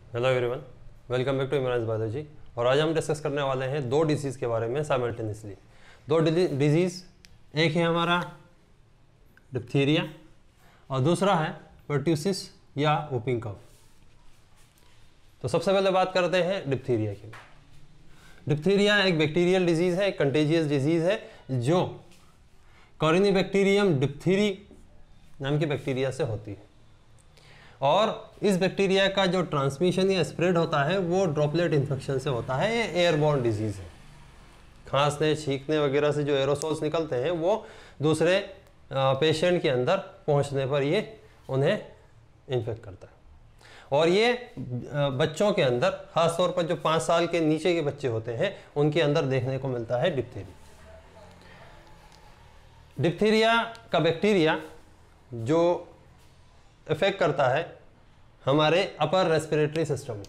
Hello everyone, welcome back to Imran biology. और आज हम डिस्कस करने वाले हैं दो डिजीज़ के बारे में साइमल्टेनियसली। दो डिजीज़, एक है हमारा डिप्थीरिया और दूसरा है पर्ट्यूसिस या वूपिंग कफ। तो सबसे पहले बात करते हैं डिप्थीरिया की। डिप्थीरिया एक बैक्टीरियल डिजीज़ है, एक कंटेजियस डिजीज़ है जो कॉरिनीबैक्टीरियम डिप्थीरी नाम के बैक्टीरिया से होती है। और इस बैक्टीरिया का जो ट्रांसमिशन या स्प्रेड होता है वो ड्रॉपलेट इन्फेक्शन से होता है। ये एयरबॉर्न डिजीज़ है। खांसने छींकने वगैरह से जो एरोसोल्स निकलते हैं वो दूसरे पेशेंट के अंदर पहुंचने पर ये उन्हें इन्फेक्ट करता है। और ये बच्चों के अंदर, ख़ासतौर पर जो 5 साल के नीचे के बच्चे होते हैं उनके अंदर देखने को मिलता है डिप्थीरिया। डिप्थीरिया का बैक्टीरिया जो इफेक्ट करता है हमारे upper respiratory system,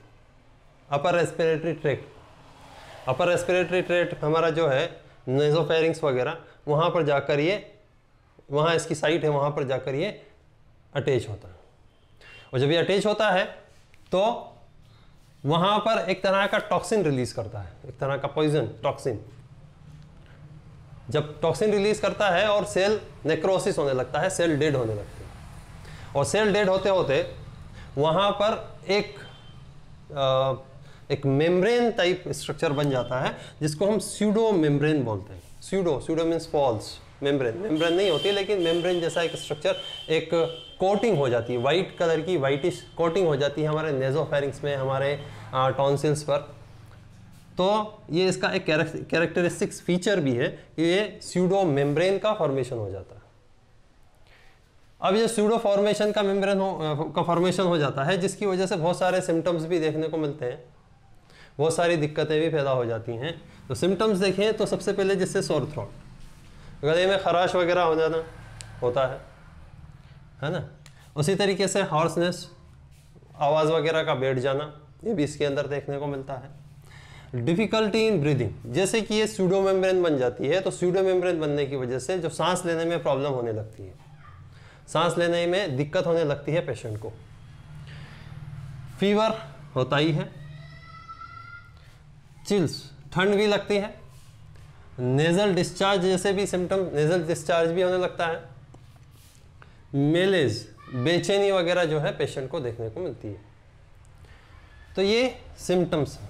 upper respiratory tract. Upper respiratory tract हमारा जो है नेज़ोफेरिंक्स वगैरह, वहाँ पर जाकर ये, वहाँ इसकी साइट है, वहाँ पर जाकर ये अटैच होता है। और जब ये अटैच होता है तो वहाँ पर एक तरह का टॉक्सिन रिलीज करता है, एक तरह का पॉइजन टॉक्सिन। जब टॉक्सिन रिलीज करता है और सेल नेक्रोसिस होने लगता है, सेल डेड होने लगते हैं। और सेल डेड होते होते वहाँ पर एक मेम्ब्रेन टाइप स्ट्रक्चर बन जाता है जिसको हम स्यूडो मेम्ब्रेन बोलते हैं। स्यूडो मीन्स फॉल्स, मेम्ब्रेन नहीं होती लेकिन मेम्ब्रेन जैसा एक स्ट्रक्चर, एक कोटिंग हो जाती है, वाइट कलर की वाइटिश कोटिंग हो जाती है हमारे नेज़ोफेरिंक्स में, हमारे टॉन्सिल्स पर। तो ये इसका एक कैरेक्टरिस्टिक्स फीचर भी है कि ये स्यूडो मेम्ब्रेन का फॉर्मेशन हो जाता है। अब ये स्यूडो फॉर्मेशन का फॉर्मेशन हो जाता है जिसकी वजह से बहुत सारे सिम्टम्स भी देखने को मिलते हैं, बहुत सारी दिक्कतें भी पैदा हो जाती हैं। तो सिम्टम्स देखें तो सबसे पहले जैसे सोर थ्रोट, गले में खराश वगैरह हो जाना होता है ना। उसी तरीके से हॉर्सनेस, आवाज़ वगैरह का बैठ जाना, ये भी इसके अंदर देखने को मिलता है। डिफ़िकल्टी इन ब्रीदिंग, जैसे कि ये स्यूडो मेम्ब्रेन बन जाती है तो स्यूडो मेम्ब्रेन बनने की वजह से जो सांस लेने में प्रॉब्लम होने लगती है, सांस लेने में दिक्कत होने लगती है पेशेंट को। फीवर होता ही है, चिल्स, ठंड भी लगती है, नेजल डिस्चार्ज जैसे भी सिम्टम, नेजल डिस्चार्ज भी होने लगता है, मेलेज, बेचैनी वगैरह जो है पेशेंट को देखने को मिलती है। तो ये सिम्टम्स हैं।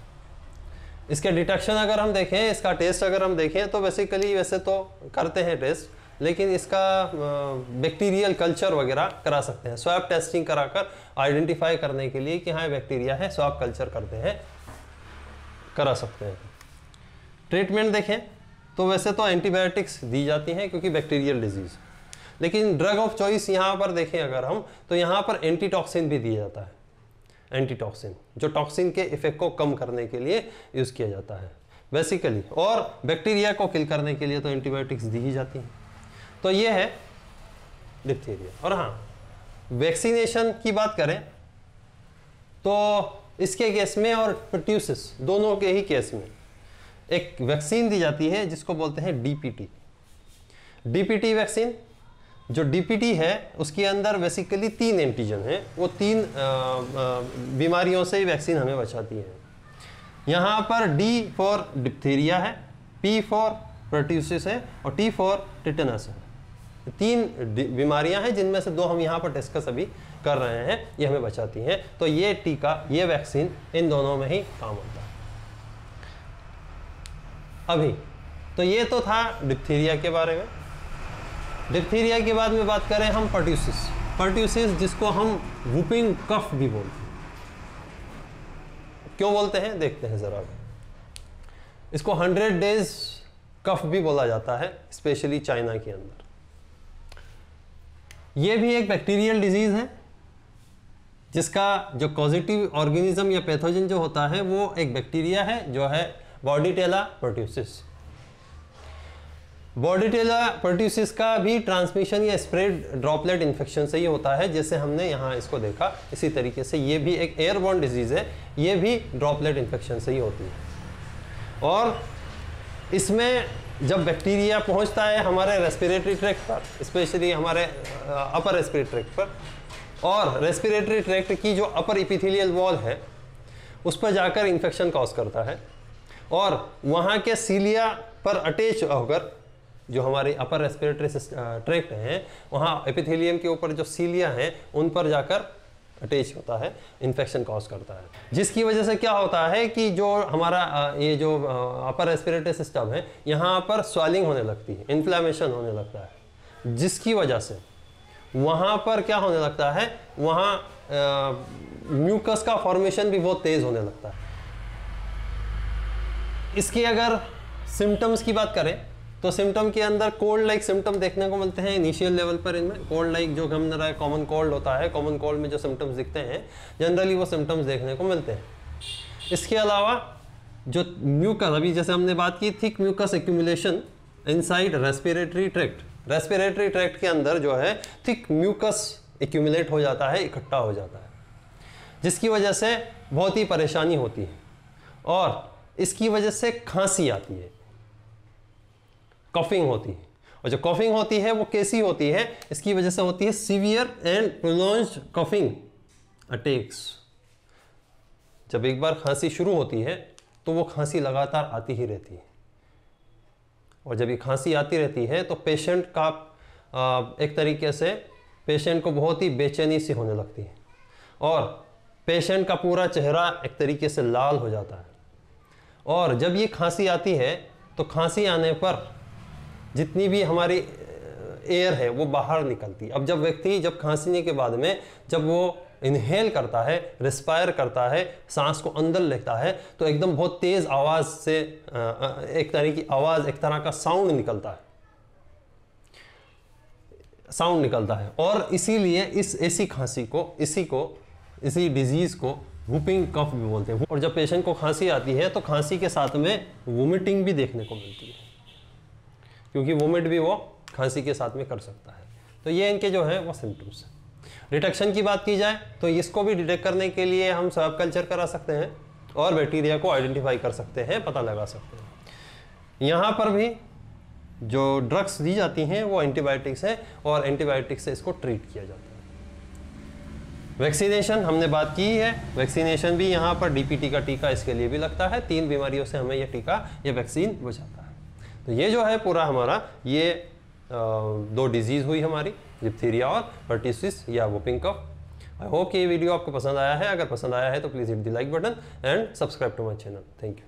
इसके डिटेक्शन अगर हम देखें, इसका टेस्ट अगर हम देखें तो बेसिकली वैसे तो करते हैं टेस्ट, लेकिन इसका बैक्टीरियल कल्चर वगैरह करा सकते हैं, स्वैब टेस्टिंग कराकर आइडेंटिफाई करने के लिए कि हाँ बैक्टीरिया है, स्वैब कल्चर करते हैं, करा सकते हैं। ट्रीटमेंट देखें तो वैसे तो एंटीबायोटिक्स दी जाती हैं क्योंकि बैक्टीरियल डिजीज़, लेकिन ड्रग ऑफ चॉइस यहाँ पर देखें अगर हम तो यहाँ पर एंटीटॉक्सिन भी दिया जाता है। एंटीटॉक्सिन जो टॉक्सिन के इफेक्ट को कम करने के लिए यूज़ किया जाता है बेसिकली, और बैक्टीरिया को किल करने के लिए तो एंटीबायोटिक्स दी ही जाती हैं। तो ये है डिप्थीरिया। और हाँ, वैक्सीनेशन की बात करें तो इसके केस में और पर्ट्यूसिस दोनों के ही केस में एक वैक्सीन दी जाती है जिसको बोलते हैं डीपीटी। डीपीटी वैक्सीन, जो डीपीटी है उसके अंदर बेसिकली 3 एंटीजन हैं, वो 3 बीमारियों से वैक्सीन हमें बचाती है। यहाँ पर डी फॉर डिप्थीरिया है, पी फॉर पर्ट्यूसिस है और टी फॉर टिटेनस है। 3 बीमारियां हैं जिनमें से 2 हम यहाँ पर डिस्कस अभी कर रहे हैं, ये हमें बचाती हैं। तो ये टीका, ये वैक्सीन इन दोनों में ही काम होता है अभी। तो ये तो था डिप्थीरिया के बारे में। डिप्थीरिया के बाद में बात करें हम पर्ट्यूसिस जिसको हम वूपिंग कफ भी बोलते हैं। क्यों बोलते हैं देखते हैं ज़रा। इसको 100 डेज कफ भी बोला जाता है, स्पेशली चाइना के अंदर। ये भी एक बैक्टीरियल डिजीज है जिसका जो कॉजेटिव ऑर्गेनिज्म या पैथोजन जो होता है वो एक बैक्टीरिया है जो है बॉर्डीटेला पर्ट्यूसिस। बॉर्डीटेला पर्ट्यूसिस का भी ट्रांसमिशन या स्प्रेड ड्रॉपलेट इन्फेक्शन से ही होता है, जैसे हमने यहाँ इसको देखा। इसी तरीके से ये भी एक एयरबॉर्न डिजीज है, ये भी ड्रॉपलेट इन्फेक्शन से ही होती है। और इसमें जब बैक्टीरिया पहुंचता है हमारे रेस्पिरेटरी ट्रैक्ट पर, स्पेशली हमारे अपर रेस्पिरेटरी ट्रैक्ट पर, और रेस्पिरेटरी ट्रैक्ट की जो अपर इपिथेलियल वॉल है उस पर जाकर इन्फेक्शन कॉज करता है, और वहाँ के सीलिया पर अटैच होकर जो हमारी अपर रेस्पिरेटरी ट्रैक्ट हैं, वहाँ एपिथेलियम के ऊपर जो सीलिया हैं उन पर जाकर अटैच होता है, इन्फेक्शन कॉज करता है, जिसकी वजह से क्या होता है कि जो हमारा ये जो अपर रेस्पिरेटरी सिस्टम है यहाँ पर स्वेलिंग होने लगती है, इन्फ्लेमेशन होने लगता है, जिसकी वजह से वहाँ पर क्या होने लगता है, वहाँ म्यूकस का फॉर्मेशन भी बहुत तेज होने लगता है। इसकी अगर सिम्टम्स की बात करें तो सिम्टम के अंदर कोल्ड लाइक सिम्टम देखने को मिलते हैं इनिशियल लेवल पर। इनमें कोल्ड लाइक जो हम कॉमन कोल्ड होता है, कॉमन कोल्ड में जो सिम्टम्स दिखते हैं जनरली वो सिम्टम्स देखने को मिलते हैं। इसके अलावा जो म्यूकस, अभी जैसे हमने बात की thick mucus accumulation inside respiratory tract, respiratory tract के अंदर जो है थिक म्यूकस एक्यूमुलेट हो जाता है, इकट्ठा हो जाता है, जिसकी वजह से बहुत ही परेशानी होती है, और इसकी वजह से खांसी आती है, कफिंग होती है, और जो कफिंग होती है वो कैसी होती है, इसकी वजह से होती है सीवियर एंड प्रोलॉन्ज्ड कफिंग अटैक्स। जब एक बार खांसी शुरू होती है तो वो खांसी लगातार आती ही रहती है, और जब ये खांसी आती रहती है तो पेशेंट का एक तरीके से पेशेंट को बहुत ही बेचैनी सी होने लगती है, और पेशेंट का पूरा चेहरा एक तरीके से लाल हो जाता है। और जब ये खांसी आती है तो खांसी आने पर जितनी भी हमारी एयर है वो बाहर निकलती है। अब जब व्यक्ति जब खांसीने के बाद में जब वो इनहेल करता है, रिस्पायर करता है, सांस को अंदर लेता है, तो एकदम बहुत तेज आवाज से एक तरह की आवाज, एक तरह का साउंड निकलता है, और इसीलिए ऐसी खांसी को, इसी डिजीज को वूपिंग कफ भी बोलते हैं। और जब पेशेंट को खांसी आती है तो खांसी के साथ में वोमिटिंग भी देखने को मिलती है, क्योंकि वोमिट भी वो खांसी के साथ में कर सकता है। तो ये इनके जो है वो सिम्टम्स हैं। डिटेक्शन की बात की जाए तो इसको भी डिटेक्ट करने के लिए हम स्वैब कल्चर करा सकते हैं और बैक्टीरिया को आइडेंटिफाई कर सकते हैं, पता लगा सकते हैं। यहाँ पर भी जो ड्रग्स दी जाती हैं वो एंटीबायोटिक्स है, और एंटीबायोटिक्स से इसको ट्रीट किया जाता है। वैक्सीनेशन हमने बात की है, वैक्सीनेशन भी यहाँ पर डीपीटी का टीका इसके लिए भी लगता है। 3 बीमारियों से हमें ये टीका, ये वैक्सीन बचाता है। तो ये जो है पूरा हमारा ये 2 डिजीज़ हुई हमारी, डिप्थीरिया और पर्टिसिस या वूपिंग कफ। आई होप कि ये वीडियो आपको पसंद आया है। अगर पसंद आया है तो please hit the like button and subscribe to my channel. Thank you.